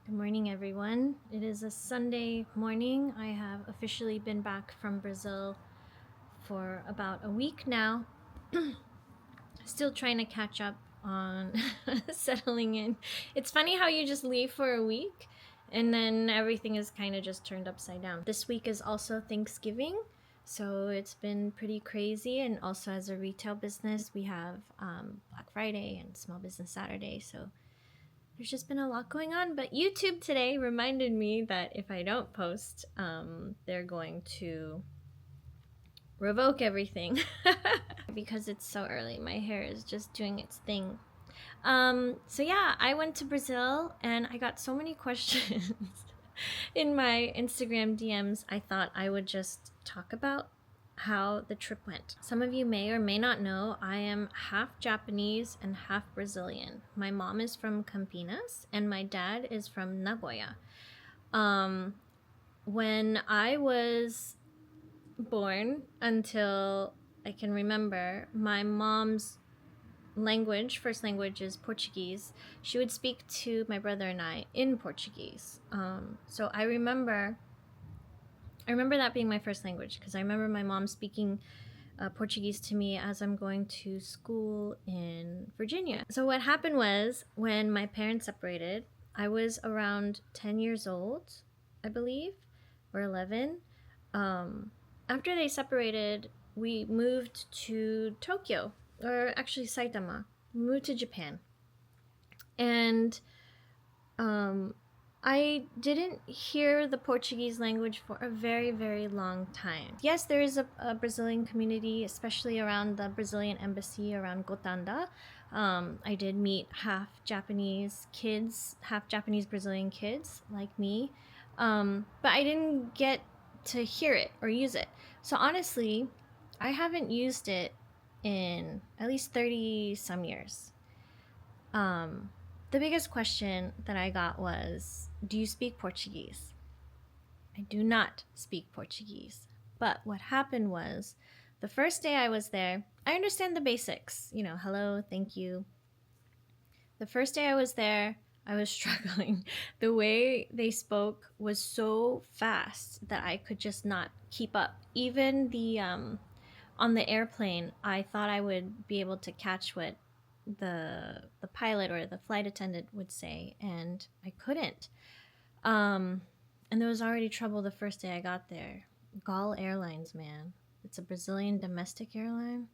Good morning, everyone. It is a Sunday morning. I have officially been back from Brazil for about a week now. Still trying to catch up on settling in. It's funny how you just leave for a week and then everything is kind of just turned upside down. This week is also Thanksgiving, so it's been pretty crazy. And also as a retail business, we have Black Friday and Small Business Saturday, so there's just been a lot going on. But YouTube today reminded me that if I don't post, they're going to revoke everything because it's so early. My hair is just doing its thing. So yeah, I went to Brazil and I got so many questions in my Instagram DMs. I thought I would just talk about how the trip went. Some of you may or may not know I am half Japanese and half Brazilian. My mom is from Campinas and my dad is from Nagoya. When I was born until I can remember, my mom's first language is Portuguese. She would speak to my brother and I in Portuguese. So I remember that being my first language because I remember my mom speaking Portuguese to me as I'm going to school in Virginia. So what happened was when my parents separated, I was around 10 years old, I believe, or 11. After they separated, we moved to Tokyo, or actually Saitama. We moved to Japan. And I didn't hear the Portuguese language for a very, very long time. Yes, there is a Brazilian community, especially around the Brazilian embassy around Gotanda. I did meet half Japanese kids, half Japanese Brazilian kids like me, but I didn't get to hear it or use it. So honestly, I haven't used it in at least 30 some years. The biggest question that I got was, do you speak Portuguese? I do not speak Portuguese. But what happened was, the first day I was there, I understand the basics. You know, hello, thank you. The first day I was there, I was struggling. The way they spoke was so fast that I could just not keep up. Even on the airplane, I thought I would be able to catch what the pilot or the flight attendant would say, and I couldn't. And there was already trouble the first day I got there. Gol Airlines, man. It's a Brazilian domestic airline.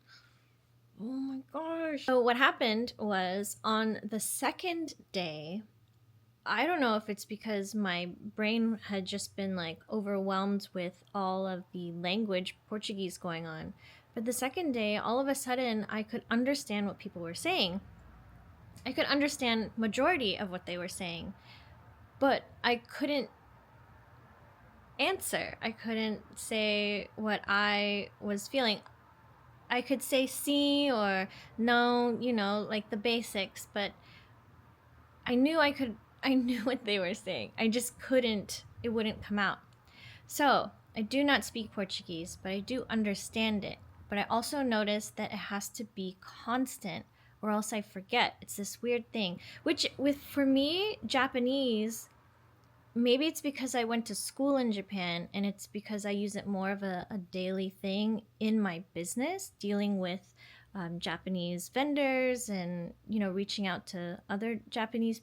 Oh my gosh. So what happened was on the second day, I don't know if it's because my brain had just been like overwhelmed with all of the language Portuguese going on. But the second day, all of a sudden, I could understand what people were saying. I could understand majority of what they were saying, but I couldn't answer. I couldn't say what I was feeling. I could say sí or no, you know, like the basics, but I knew what they were saying. I just couldn't, it wouldn't come out. So I do not speak Portuguese, but I do understand it. But I also noticed that it has to be constant or else I forget. It's this weird thing, which for me, Japanese, maybe it's because I went to school in Japan and it's because I use it more of a daily thing in my business, dealing with Japanese vendors and, you know, reaching out to other Japanese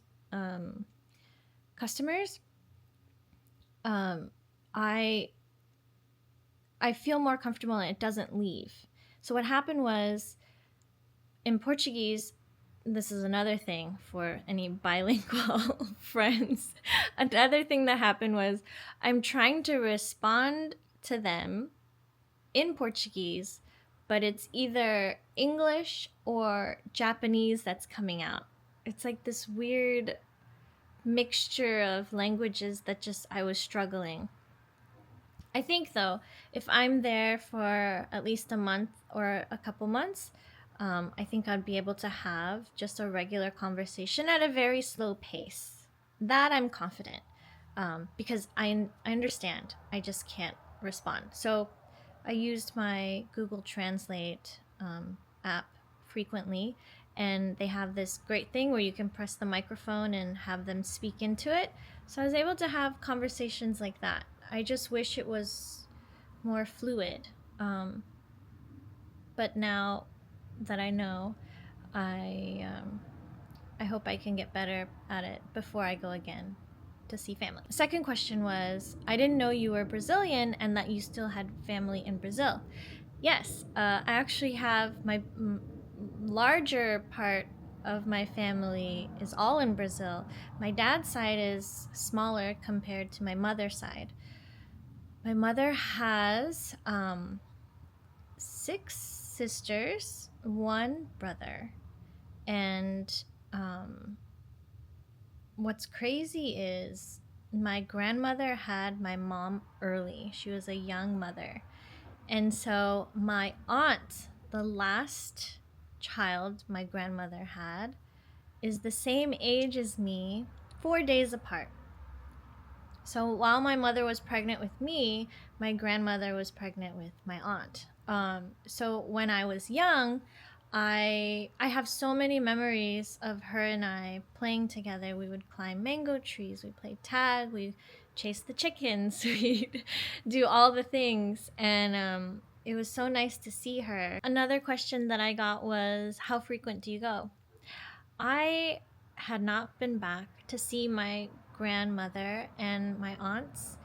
customers. I feel more comfortable and it doesn't leave. So what happened was, in Portuguese, this is another thing for any bilingual friends. Another thing that happened was I'm trying to respond to them in Portuguese, but it's either English or Japanese that's coming out. It's like this weird mixture of languages that just I was struggling. I think though, if I'm there for at least a month or a couple months, I think I'd be able to have just a regular conversation at a very slow pace. That I'm confident, because I understand. I just can't respond. So I used my Google Translate app frequently, and they have this great thing where you can press the microphone and have them speak into it. So I was able to have conversations like that. I just wish it was more fluid. But now that I know, I hope I can get better at it before I go again to see family. The second question was, I didn't know you were Brazilian and that you still had family in Brazil. Yes, I actually have my larger part of my family is all in Brazil. My dad's side is smaller compared to my mother's side. My mother has 6 sisters, 1 brother. And what's crazy is my grandmother had my mom early. She was a young mother. And so my aunt, the last child my grandmother had, is the same age as me, 4 days apart. So while my mother was pregnant with me, my grandmother was pregnant with my aunt. So when I was young, I have so many memories of her and I playing together. We would climb mango trees, we played tag, we chase the chickens, we do all the things, and it was so nice to see her. Another question that I got was, how frequent do you go? I had not been back to see my grandmother and my aunts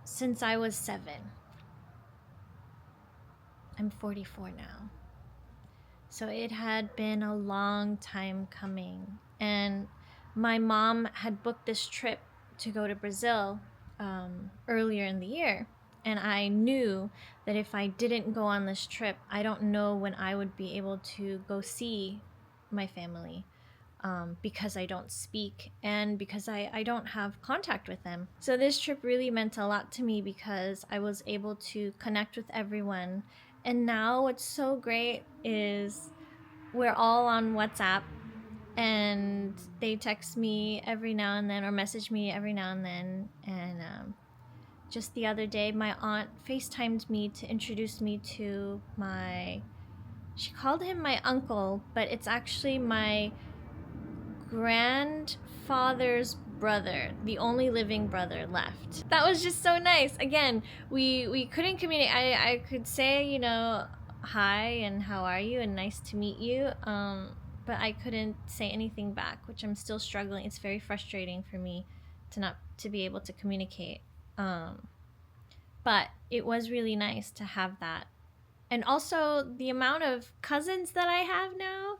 since I was 7. I'm 44 now. So it had been a long time coming. And my mom had booked this trip to go to Brazil earlier in the year. And I knew that if I didn't go on this trip, I don't know when I would be able to go see my family because I don't speak and because I don't have contact with them. So this trip really meant a lot to me because I was able to connect with everyone. And now what's so great is we're all on WhatsApp and they text me every now and then or message me every now and then. And just the other day, my aunt FaceTimed me to introduce me to she called him my uncle, but it's actually my grandfather's brother, the only living brother left. That was just so nice. Again, we couldn't communicate. I could say, hi and how are you and nice to meet you, but I couldn't say anything back, which I'm still struggling. It's very frustrating for me to be able to communicate, but it was really nice to have that. And also the amount of cousins that I have now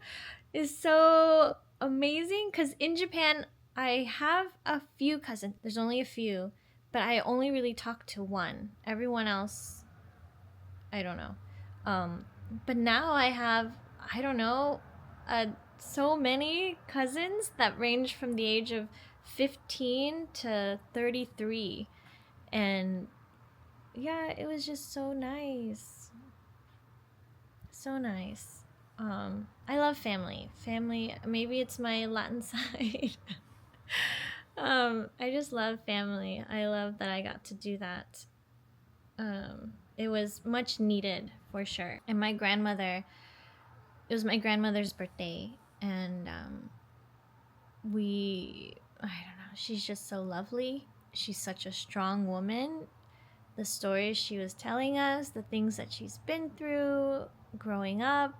is so amazing, because in Japan I have a few cousins. There's only a few, but I only really talk to one. Everyone else, I don't know. But now I have, I don't know, so many cousins that range from the age of 15 to 33. And yeah, it was just so nice. So nice. I love family. Family, maybe it's my Latin side. I just love family. I love that I got to do that. It was much needed for sure. And it was my grandmother's birthday, and I don't know, she's just so lovely. She's such a strong woman. The stories she was telling us, the things that she's been through growing up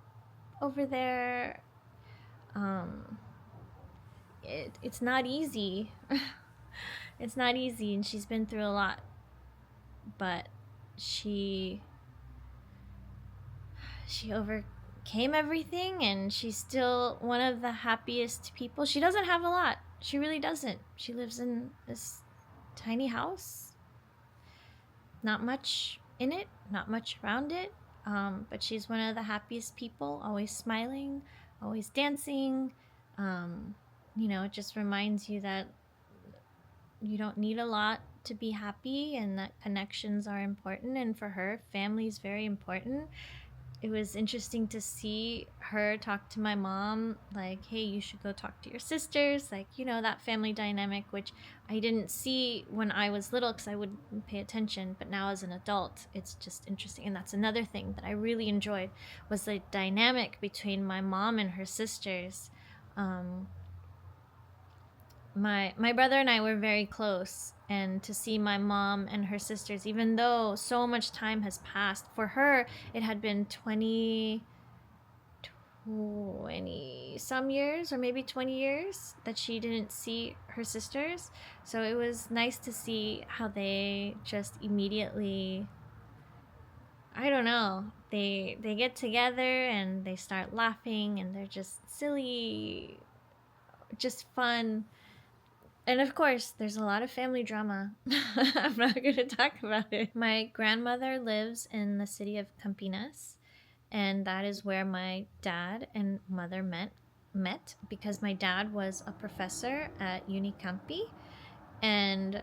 over there, it's not easy. It's not easy, and she's been through a lot, but she overcame everything, and she's still one of the happiest people. She doesn't have a lot. She really doesn't. She lives in this tiny house, not much in it, not much around it, but she's one of the happiest people, always smiling, always dancing. It just reminds you that you don't need a lot to be happy, and that connections are important. And for her, family is very important. it was interesting to see her talk to my mom, like, hey, you should go talk to your sisters, like, you know, that family dynamic, which I didn't see when I was little because I wouldn't pay attention, but now as an adult, it's just interesting. And that's another thing that I really enjoyed, was the dynamic between my mom and her sisters. My brother and I were very close, and to see my mom and her sisters, even though so much time has passed, for her it had been 20 some years, or maybe 20 years that she didn't see her sisters. So it was nice to see how they just immediately, I don't know, they get together and they start laughing, and they're just silly, just fun. And of course, there's a lot of family drama. I'm not going to talk about it. My grandmother lives in the city of Campinas, and that is where my dad and mother met because my dad was a professor at Unicampi, and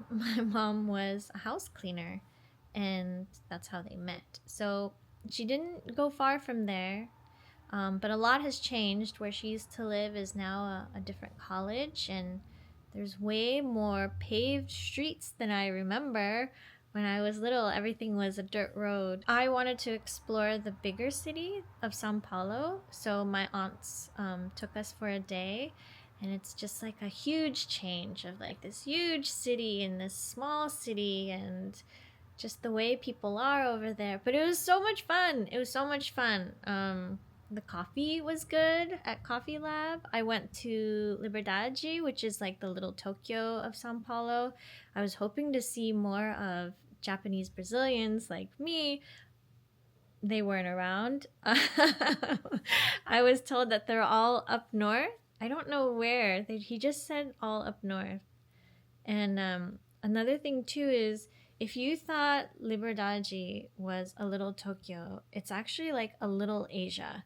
my mom was a house cleaner, and that's how they met. So she didn't go far from there, but a lot has changed. Where she used to live is now a different college, and there's way more paved streets than I remember. When I was little, everything was a dirt road. I wanted to explore the bigger city of São Paulo, so my aunts took us for a day, and it's just like a huge change of like this huge city and this small city, and just the way people are over there. But it was so much fun. It was so much fun. The coffee was good at Coffee Lab. I went to Liberdade, which is like the little Tokyo of São Paulo. I was hoping to see more of Japanese Brazilians like me. They weren't around. I was told that they're all up north. I don't know where. He just said all up north. And another thing too is, if you thought Liberdade was a little Tokyo, it's actually like a little Asia.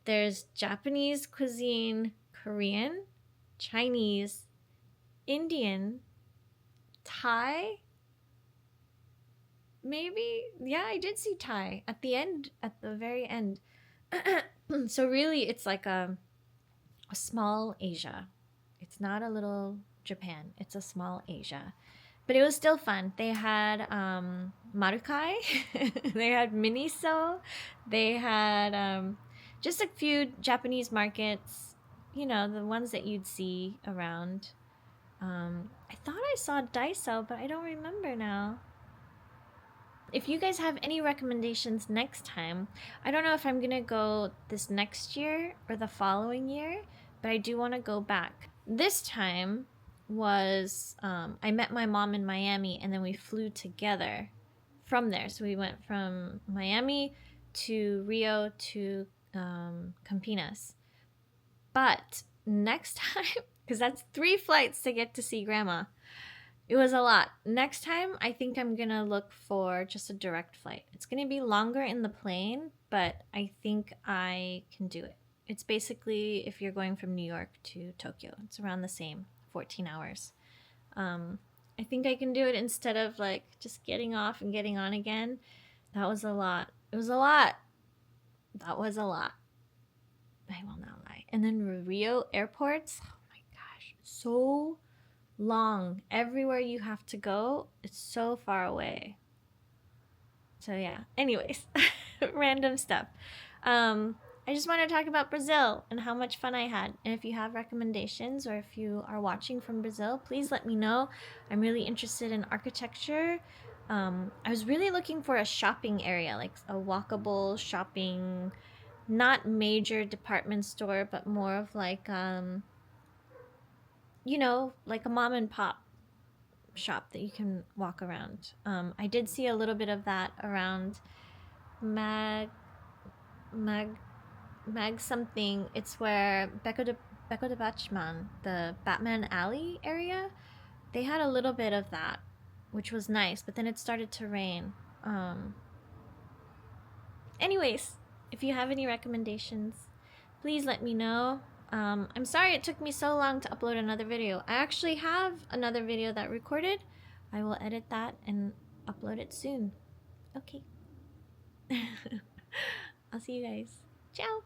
There's Japanese cuisine, Korean, Chinese, Indian, Thai, maybe? Yeah, I did see Thai at the end, at the very end. So really, it's like a small Asia. It's not a little Japan. It's a small Asia. But it was still fun. They had marukai. They had miniso. They had just a few Japanese markets, you know, the ones that you'd see around. I thought I saw Daiso, but I don't remember now. If you guys have any recommendations next time, I don't know if I'm gonna go this next year or the following year, but I do want to go back. This time was, I met my mom in Miami, and then we flew together from there. So we went from Miami to Rio to Campinas. But next time, because that's 3 flights to get to see grandma, it was a lot. Next time, I think I'm gonna look for just a direct flight. It's gonna be longer in the plane, but I think I can do it. It's basically, if you're going from New York to Tokyo, it's around the same, 14 hours. I think I can do it instead of like just getting off and getting on again. That was a lot. It was a lot. That was a lot. I will not lie. And then Rio airports, oh my gosh, so long. Everywhere you have to go, it's so far away. So yeah, anyways, random stuff. I just want to talk about Brazil and how much fun I had. And if you have recommendations, or if you are watching from Brazil, please let me know. I'm really interested in architecture. I was really looking for a shopping area, like a walkable shopping, not major department store, but more of like, you know, like a mom and pop shop that you can walk around. I did see a little bit of that around Mag something. It's where Becco de Batman, the Batman Alley area, they had a little bit of that, which was nice, but then it started to rain. Anyways, if you have any recommendations, please let me know. I'm sorry it took me so long to upload another video. I actually have another video that recorded. I will edit that and upload it soon. Okay. I'll see you guys. Ciao!